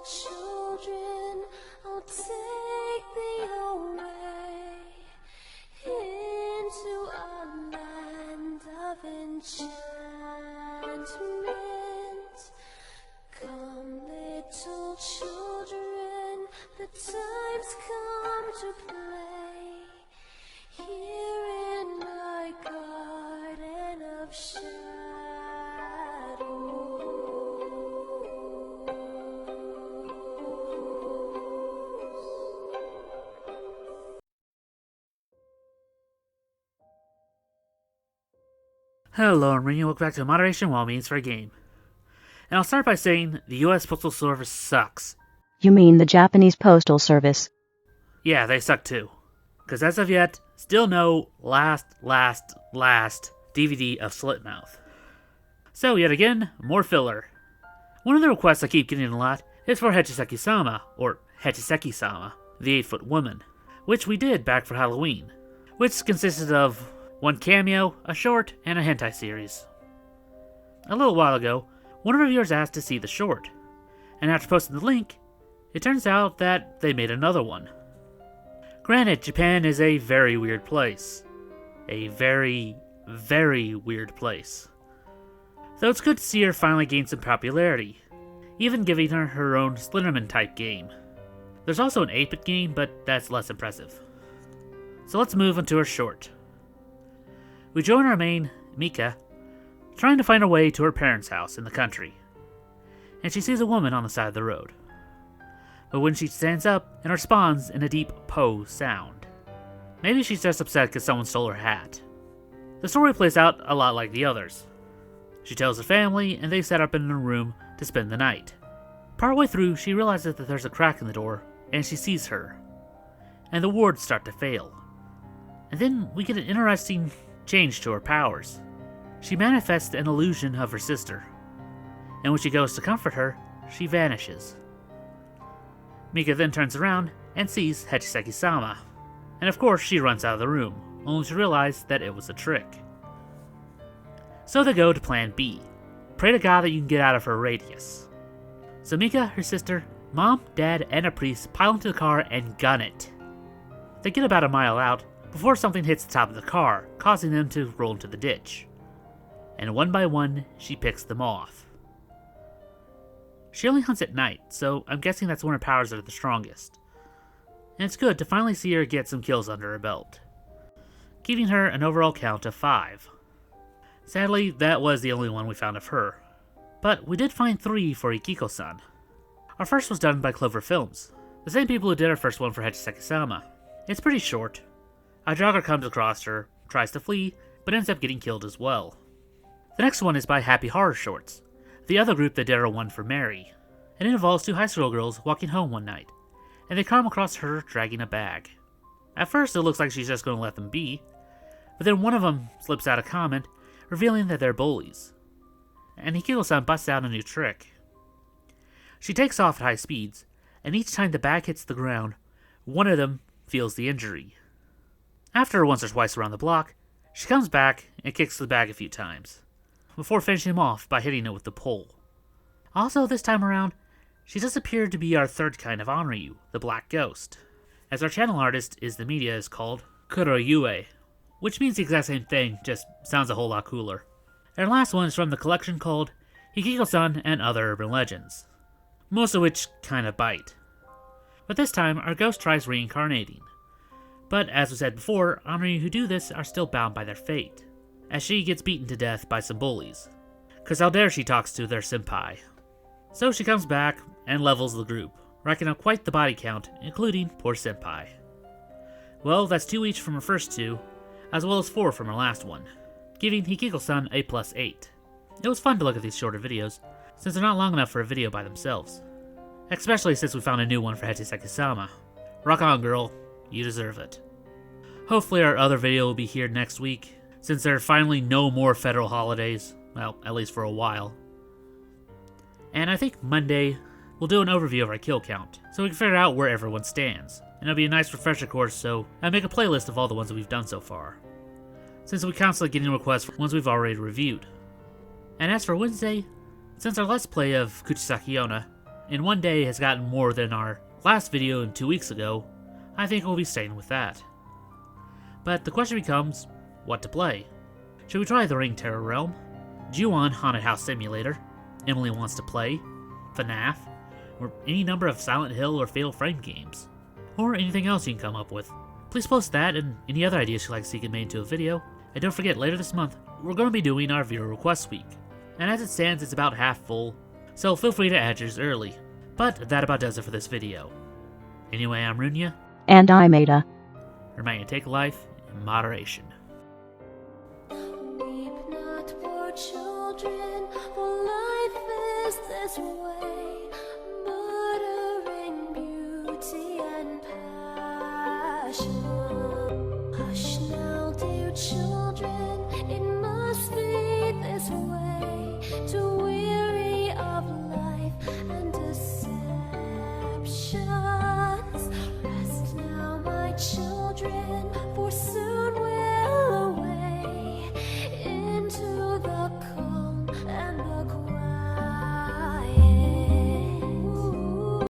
children, I'll take thee away into a land of enchantment. Come, little children, the time's come to play here in my garden of Hello, I'm Ringy. Welcome back to Moderation While Means for a Game. And I'll start by saying the U.S. Postal Service sucks. You mean the Japanese Postal Service? Yeah, they suck too. Because as of yet, still no last DVD of Slitmouth. So yet again, more filler. One of the requests I keep getting a lot is for Hachishakusama, or Hachiseki-sama, the 8-foot woman, which we did back for Halloween, which consisted of one cameo, a short, and a hentai series. A little while ago, one of our viewers asked to see the short, and after posting the link, it turns out that they made another one. Granted, Japan is a very weird place. A very, very weird place. Though it's good to see her finally gain some popularity, even giving her her own Slenderman-type game. There's also an 8-bit game, but that's less impressive. So let's move on to her short. We join our main, Mika, trying to find her way to her parents' house in the country, and she sees a woman on the side of the road. But when she stands up and responds in a deep "po" sound. Maybe she's just upset because someone stole her hat. The story plays out a lot like the others. She tells her family, and they set up in a room to spend the night. Partway through, she realizes that there's a crack in the door, and she sees her. And the wards start to fail. And then we get an interesting change to her powers. She manifests an illusion of her sister, and when she goes to comfort her, she vanishes. Mika then turns around and sees Hachiseki-sama, and of course she runs out of the room, only to realize that it was a trick. So they go to plan B. Pray to God that you can get out of her radius. So Mika, her sister, mom, dad, and a priest pile into the car and gun it. They get about a mile out before something hits the top of the car, causing them to roll into the ditch. And one by one, she picks them off. She only hunts at night, so I'm guessing that's when her powers are the strongest. And it's good to finally see her get some kills under her belt, giving her an overall count of 5. Sadly, that was the only one we found of her. But we did find 3 for Hikiko-san. Our first was done by Clover Films, the same people who did our first one for Hachishakusama. It's pretty short. A jogger comes across her, tries to flee, but ends up getting killed as well. The next one is by Happy Horror Shorts, the other group that did our one for Mary. And it involves 2 high school girls walking home one night, and they come across her dragging a bag. At first it looks like she's just going to let them be, but then one of them slips out a comment, revealing that they're bullies. And Hikiko-san busts out a new trick. She takes off at high speeds, and each time the bag hits the ground, one of them feels the injury. After once or twice around the block, she comes back and kicks the bag a few times, before finishing him off by hitting it with the pole. Also, this time around, she does appear to be our third kind of Onryu, the Black Ghost, as our channel artist is the media is called Kuroyue, which means the exact same thing, just sounds a whole lot cooler. And our last one is from the collection called Hikiko-san and Other Urban Legends, most of which kind of bite. But this time, our ghost tries reincarnating. But as we said before, Onryu who do this are still bound by their fate, as she gets beaten to death by some bullies, cause how dare she talks to their senpai. So she comes back and levels the group, racking up quite the body count, including poor senpai. Well, that's 2 each from her first 2, as well as 4 from her last one, giving Hikiko-san a +8. It was fun to look at these shorter videos, since they're not long enough for a video by themselves. Especially since we found a new one for Hachishakusama. Rock on, girl. You deserve it. Hopefully our other video will be here next week, since there are finally no more federal holidays, well, at least for a while. And I think Monday, we'll do an overview of our kill count, so we can figure out where everyone stands. And it'll be a nice refresher course, so I make a playlist of all the ones that we've done so far, since we constantly get requests for ones we've already reviewed. And as for Wednesday, since our Let's Play of Kuchisaki Onna and one day has gotten more than our last video 2 weeks ago, I think we'll be staying with that. But the question becomes, what to play? Should we try the Ring Terror Realm? Ju-on Haunted House Simulator? Emily Wants to Play? FNAF? Or any number of Silent Hill or Fatal Frame games? Or anything else you can come up with? Please post that and any other ideas you'd like to see get made into a video. And don't forget, later this month, we're going to be doing our viewer request week. And as it stands, it's about half full, so feel free to add yours early. But that about does it for this video. Anyway, I'm Runya. And I'm Ada. Remember to take life in moderation. Weep not, poor children, for life is this way.